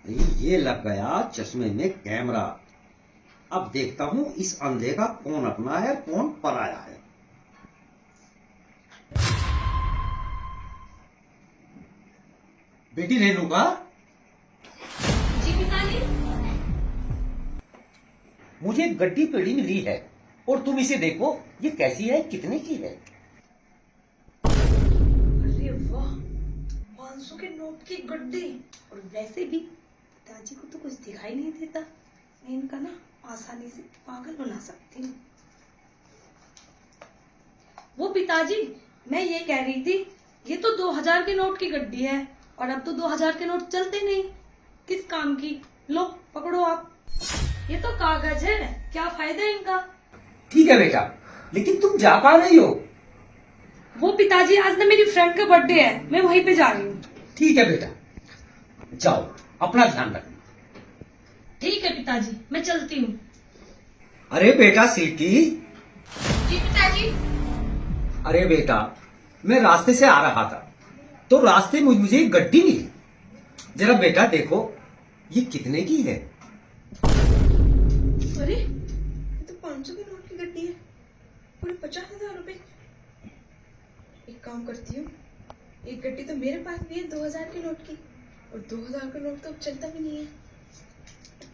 ये लग गया चश्मे में कैमरा। अब देखता हूं इस अंधे का कौन अपना है कौन पराया है। बेटी रेणुका। जी पिताजी। मुझे एक गड्डी पेड़ी मिली है और तुम इसे देखो, ये कैसी है, कितने की है? अरे वाह, 500 के नोट की गड्डी। और वैसे भी पिताजी को तो कुछ दिखाई नहीं देता, मैं इनका ना आसानी से पागल बना सकती हूँ। वो पिताजी, मैं ये कह रही थी, ये तो 2000 के नोट की गड्डी है और अब तो 2000 के नोट चलते नहीं, किस काम की? लो पकड़ो आप, ये तो कागज है, क्या फायदा है इनका? ठीक है बेटा, लेकिन तुम जा पा रही हो? वो पिताजी, आज ना मेरी फ्रेंड का बर्थडे है, मैं वहीं पे जा रही हूँ। ठीक है बेटा, जाओ, अपना ध्यान रखना। ठीक है पिताजी, मैं चलती हूँ। अरे बेटा सिल्की। जी पिताजी। अरे बेटा, मैं रास्ते से आ रहा था तो रास्ते में मुझे एक गड्डी मिली। जरा बेटा देखो, ये कितने की है? अरे ये तो 500 के नोट की गड्डी है, पूरे 50,000 रुपए। एक काम करती हूँ, एक गड्डी तो मेरे पास भी है 2000 के नोट की, और 2000 का नोट तो अब चलता भी नहीं है।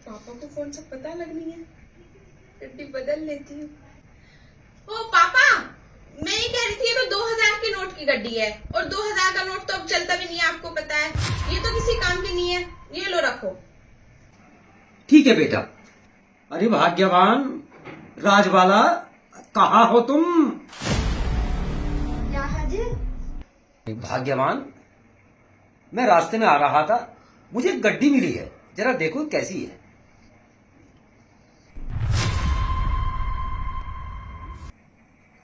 पापा को फोन से पता लगनी है, गड्डी बदल लेती हूँ। ओ पापा, मैं ये कह रही थी, ये तो 2000 के नोट की गड्डी है और 2000 का नोट तो अब चलता भी नहीं है, आपको पता है। ये तो किसी काम की नहीं है, ये लो रखो। ठीक है बेटा। अरे भाग्यवान राजवाला, कहाँ हो तुम? क्या है जी? भाग्यवान, मैं रास्ते में आ रहा था, मुझे एक गड्डी मिली है, जरा देखो कैसी है।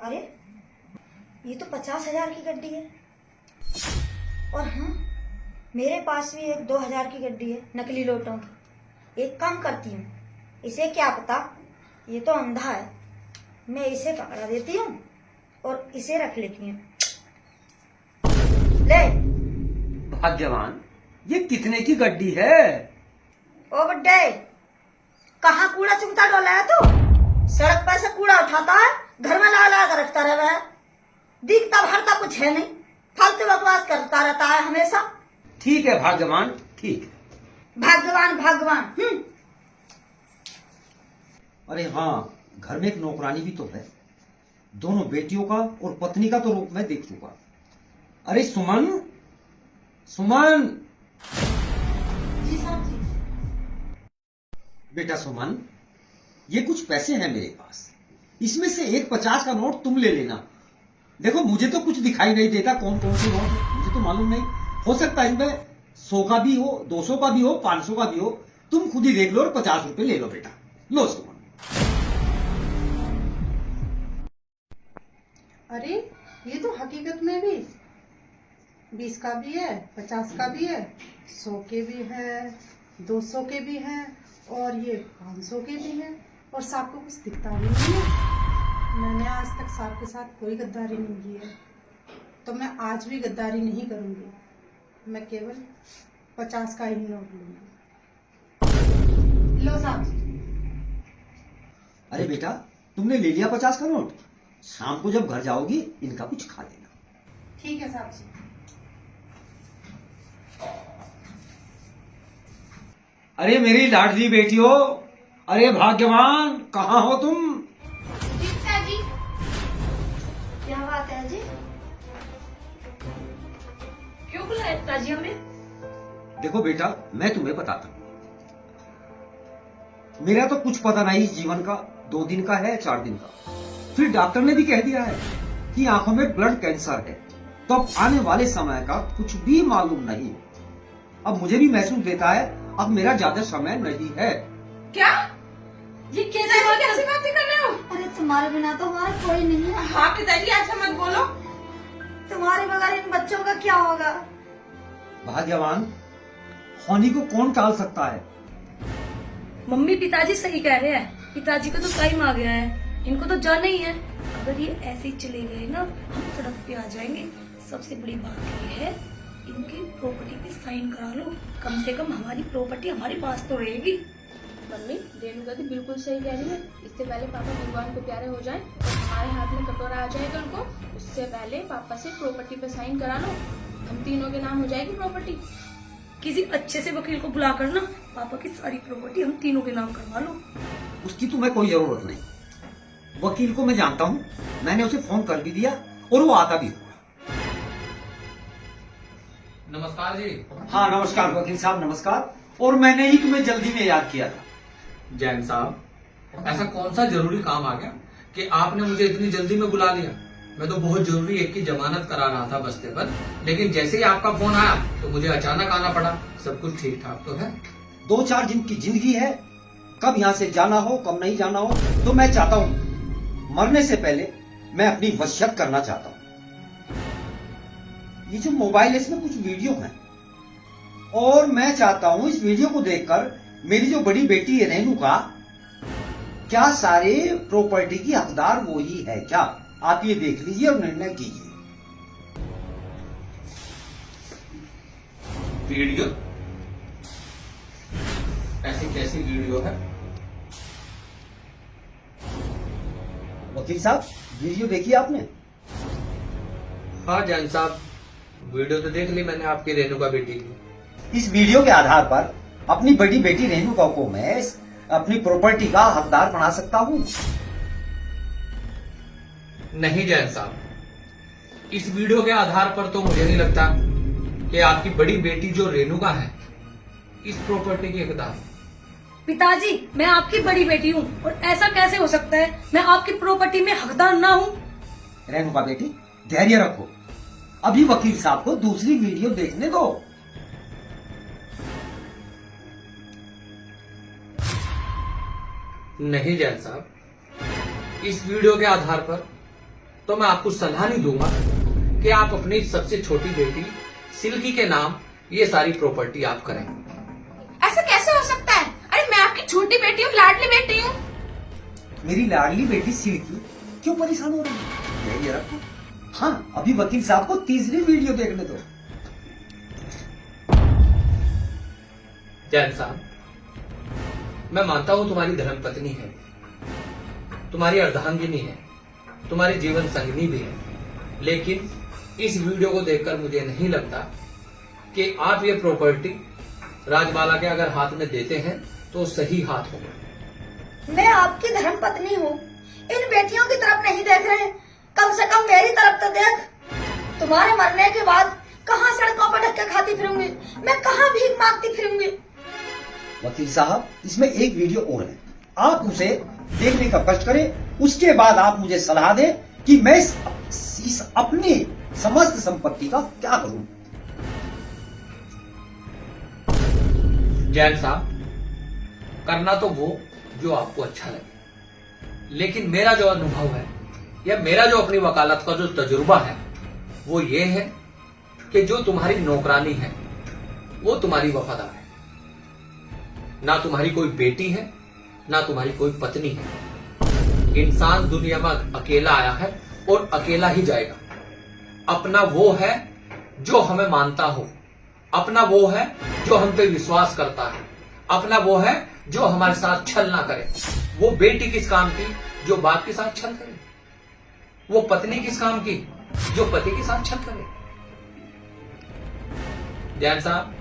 अरे ये तो 50,000 की गड्डी है। और हाँ, मेरे पास भी एक 2000 की गड्डी है नकली नोटों की। एक काम करती हूँ, इसे क्या पता, ये तो अंधा है, मैं इसे पकड़ा देती हूँ और इसे रख लेती हूँ। ले। भाग्यवान, ये कितने की गड्डी है? ओ बड्डे, कहाँ कूड़ा चुगता डोला है तू? सड़क पर से कूड़ा उठाता है, घर में ला ला कर रखता रहा है, दिखता भरता कुछ है नहीं, फालतू बकवास करता रहता है हमेशा। ठीक है भाग्यवान, ठीक है। भाग्यवान भाग्यवान। अरे हाँ, घर में एक नौकरानी भी तो है। दोनों बेटियों का और पत्नी का तो रूप मैं देख चुका। अरे सुमन, सुमन। जी साहब जी। बेटा सुमन, ये कुछ पैसे हैं मेरे पास, इसमें से एक 50 का नोट तुम ले लेना। देखो मुझे तो कुछ दिखाई नहीं देता कौन कौन से नोट है, मुझे तो मालूम नहीं। हो सकता है इनमें 100 का भी हो, 200 का भी हो, 500 का भी हो। तुम खुद ही देख लो और 50 रुपए ले लो बेटा। लो सुमन। अरे ये तो हकीकत में भी 20 का भी है, 50 का भी है, 100 के भी है, 200 के भी है और ये 500 के भी है। और साहब को कुछ दिखता भी नहीं है। मैंने आज तक साहब के साथ कोई गद्दारी नहीं की है, तो मैं आज भी गद्दारी नहीं करूंगी। मैं केवल 50 का ही नोट लूंगी। लो साहब। अरे बेटा, तुमने ले लिया 50 का नोट? शाम को जब घर जाओगी इनका कुछ खा लेना। ठीक है साहब जी। अरे मेरी लाडली बेटियों, अरे भाग्यवान, कहाँ हो तुम? जी क्या बात है जी? क्यों बुलाया पिताजी हमें? देखो बेटा, मैं तुम्हें बताता हूँ, मेरा तो कुछ पता नहीं इस जीवन का, 2 दिन का है 4 दिन का। फिर डॉक्टर ने भी कह दिया है कि आंखों में ब्लड कैंसर है, तो अब आने वाले समय का कुछ भी मालूम नहीं। अब मुझे भी महसूस देता है अब मेरा ज्यादा समय नहीं है। क्या? ये कैसी बातें कर रहे हो? अरे तुम्हारे बिना तो हमारा कोई नहीं है। हाँ पिताजी, ऐसा मत बोलो। तुम्हारे बगैर इन बच्चों का क्या होगा? भाग्यवान, होनी को कौन टाल सकता है? मम्मी पिताजी सही कह रहे हैं, पिताजी का तो टाइम आ गया है, इनको तो जाना ही है। अगर ये ऐसे ही चले गए ना, हम सड़क पे आ जाएंगे। सबसे बड़ी बात ये है, इनकी प्रॉपर्टी पे साइन करा लो, कम से कम हमारी प्रॉपर्टी हमारे पास तो रहेगी। मम्मी, रेणुका तो बिल्कुल सही कह रही है। इससे पहले पापा भगवान को प्यारे हो जाएं और हमारे हाथ में कटोरा आ जाएगा उनको, उससे पहले पापा से प्रॉपर्टी पे साइन करा लो। हम तीनों के नाम हो जाएगी प्रॉपर्टी। किसी अच्छे से वकील को बुला कर ना पापा की सारी प्रॉपर्टी हम तीनों के नाम करवा लो। उसकी तुम्हें कोई जरूरत नहीं। वकील को मैं जानता हूँ, मैंने उसे फोन कर भी दिया और वो आता भी होगा। नमस्कार जी। हाँ नमस्कार वकील साहब, नमस्कार। और मैंने ही तुम्हें जल्दी में याद किया था। जैन साहब, ऐसा कौन सा जरूरी काम आ गया कि आपने मुझे इतनी जल्दी में बुला लिया? मैं तो बहुत जरूरी एक की जमानत करा रहा था बस्ते पर, लेकिन जैसे ही आपका फोन आया तो मुझे अचानक आना पड़ा। सब कुछ ठीक ठाक तो है? 2-4 दिन की जिंदगी है, कब यहाँ से जाना हो कब नहीं जाना हो, तो मैं चाहता हूँ मरने से पहले मैं अपनी वसीयत करना चाहता हूँ। ये जो मोबाइल है इसमें कुछ वीडियो है और मैं चाहता हूँ इस वीडियो को देखकर मेरी जो बड़ी बेटी है रेणुका, क्या सारे प्रॉपर्टी की हकदार वो ही है क्या? आप ये देख लीजिए और निर्णय कीजिए। वीडियो? ऐसी कैसी वीडियो है? वकील साहब, वीडियो देखी आपने? हाँ जैन साहब, वीडियो तो देख ली मैंने आपकी रेणुका बेटी की। इस वीडियो के आधार पर अपनी बड़ी बेटी रेणुका को मैं अपनी प्रॉपर्टी का हकदार बना सकता हूँ। नहीं जैन साहब, इस वीडियो के आधार पर तो मुझे नहीं लगता कि आपकी बड़ी बेटी जो रेणुका है इस प्रॉपर्टी की हकदार। पिताजी, मैं आपकी बड़ी बेटी हूँ और ऐसा कैसे हो सकता है मैं आपकी प्रॉपर्टी में हकदार ना हूँ? रेणुका बेटी, धैर्य रखो, अभी वकील साहब को दूसरी वीडियो देखने दो। नहीं जैन साहब, इस वीडियो के आधार पर तो मैं आपको सलाह नहीं दूंगा कि आप अपनी सबसे छोटी बेटी सिल्की के नाम ये सारी प्रॉपर्टी आप करें। ऐसा कैसे हो सकता है? अरे मैं आपकी छोटी बेटी हूँ, लाडली बेटी हूँ। मेरी लाडली बेटी सिल्की क्यों परेशान हो रही है? धैर्य रखो। हाँ, अभी वकील साहब को तीसरी वीडियो देखने दो। जैन साहब, मैं मानता हूं तुम्हारी धर्मपत्नी है, तुम्हारी अर्धांगिनी है, तुम्हारी जीवन संगिनी भी है, लेकिन इस वीडियो को देखकर मुझे नहीं लगता कि आप ये प्रॉपर्टी राजबाला के अगर हाथ में देते हैं तो सही हाथ होगा। मैं आपकी धर्मपत्नी हूँ, इन बेटियों की तरफ नहीं देख रहे, कम से कम मेरी तरफ तो देख। तुम्हारे मरने के बाद कहाँ सड़कों पर धक्के खाती फिरूंगी, मैं कहाँ भीख मांगती फिरूंगी। वकील साहब, इसमें एक वीडियो और है, आप उसे देखने का कष्ट करें, उसके बाद आप मुझे सलाह दें कि मैं इस अपनी समस्त संपत्ति का क्या करूं। जैन साहब, करना तो वो जो आपको अच्छा लगे, लेकिन मेरा जो अनुभव है या मेरा जो अपनी वकालत का जो तजुर्बा है वो ये है कि जो तुम्हारी नौकरानी है वो तुम्हारी वफादार है। ना तुम्हारी कोई बेटी है, ना तुम्हारी कोई पत्नी है। इंसान दुनिया में अकेला आया है और अकेला ही जाएगा। अपना वो है जो हमें मानता हो, अपना वो है जो हम पे विश्वास करता है, अपना वो है जो हमारे साथ छल ना करे। वो बेटी किस काम की जो बाप के साथ छल करे? वो पत्नी किस काम की जो पति के साथ छल करे? जैन साहब,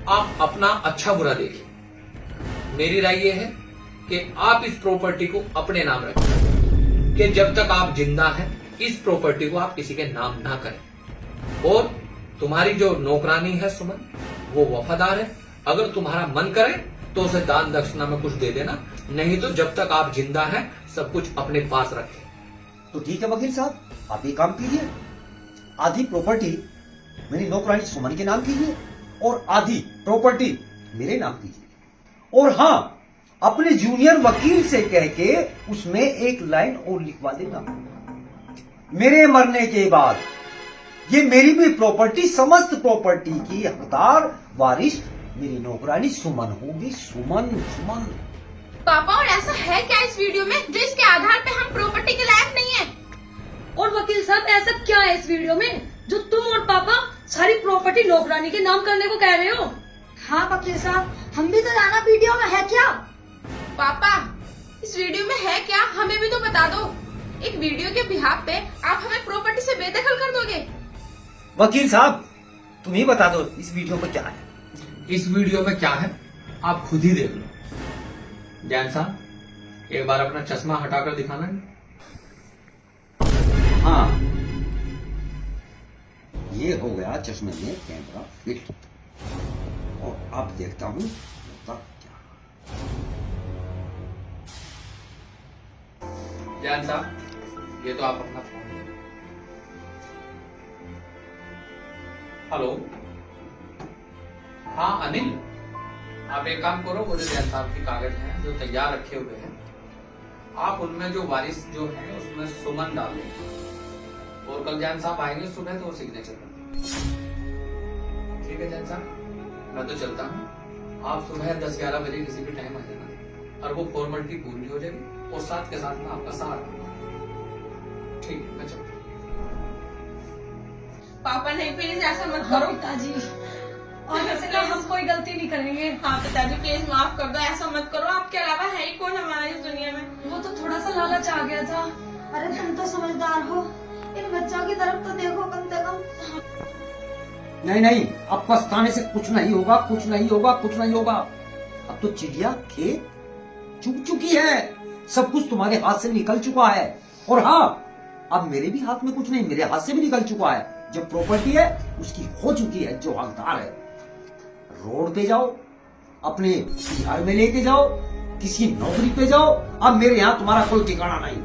आप अपना अच्छा बुरा देखिए। मेरी राय यह है कि आप इस प्रॉपर्टी को अपने नाम रखें, कि जब तक आप जिंदा हैं इस प्रॉपर्टी को आप किसी के नाम ना करें। और तुम्हारी जो नौकरानी है सुमन, वो वफादार है, अगर तुम्हारा मन करे तो उसे दान दक्षिणा में कुछ दे देना, नहीं तो जब तक आप जिंदा हैं सब कुछ अपने पास रखें। तो ठीक है वकील साहब, आप ये काम कीजिए, आधी प्रॉपर्टी मेरी नौकरानी सुमन के नाम कीजिए और आधी प्रॉपर्टी मेरे नाम कीजिए। और हाँ, अपने जूनियर वकील से कह के उसमें एक लाइन और लिखवा देना, मेरे मरने के बाद ये मेरी भी प्रॉपर्टी, समस्त प्रॉपर्टी की हकदार वारिस मेरी नौकरानी सुमन होगी। सुमन सुमन। पापा, और ऐसा है क्या इस वीडियो में जो इसके आधार पे हम प्रॉपर्टी के लायक नहीं है? और वकील साहब, ऐसा क्या है इस वीडियो में जो तुम और पापा सारी प्रॉपर्टी नौकरानी के नाम करने को कह रहे हो? हाँ वकील साहब, हम भी तो जाना वीडियो में है क्या? पापा, इस वीडियो में है क्या, हमें भी तो बता दो। एक वीडियो के बिहाफ पे आप हमें प्रॉपर्टी से बेदखल कर दोगे? वकील साहब, तुम ही बता दो इस वीडियो में क्या है। इस वीडियो में क्या है आप खुद ही देख लो। जैन साहब, एक बार अपना चश्मा हटाकर दिखाना। हाँ, ये हो गया चश्मे में कैमरा फिट, और अब देखता हूँ होता क्या। जैन साहब, ये तो आप अपना फोन। हेलो, हाँ अनिल, आप एक काम करो, वो जो जैन साहब के कागज हैं जो तैयार रखे हुए हैं, आप उनमें जो वारिस जो है उसमें सुमन डाल दें, और कल जैन साहब आएंगे सुबह तो वो सिग्नेचर कर देंगे। ठीक है जैन साहब, मैं तो चलता हूँ। आप सुबह 10-11 बजे किसी भी टाइम आ जाना, और वो फॉर्मेलिटी पूरी हो जाएगी, और साथ के साथ में आपका साथ दूंगा। ठीक है, मैं चलता हूँ। पापा नहीं, प्लीज ऐसा मत करो। पिताजी, आगे से ना हम कोई गलती नहीं करेंगे। हाँ पिताजी, प्लीज माफ कर दो, ऐसा मत करो। आपके अलावा है ही कौन हमारा इस दुनिया में। वो तो थोड़ा सा लालच आ गया था। अरे तुम तो समझदार हो, इन बच्चों की तरफ तो देखो कम से कम। नहीं नहीं, अब पछताने से कुछ नहीं होगा, कुछ नहीं होगा, कुछ नहीं होगा। अब तो चिड़िया खेत चुग चुकी है, सब कुछ तुम्हारे हाथ से निकल चुका है। और हाँ, अब मेरे भी हाथ में कुछ नहीं, मेरे हाथ से भी निकल चुका है। जो प्रॉपर्टी है उसकी हो चुकी है, जो हकदार है। रोड पे जाओ, अपने घर में लेके जाओ, किसी नौकरी पे जाओ, अब मेरे यहाँ तुम्हारा कोई ठिकाना नहीं।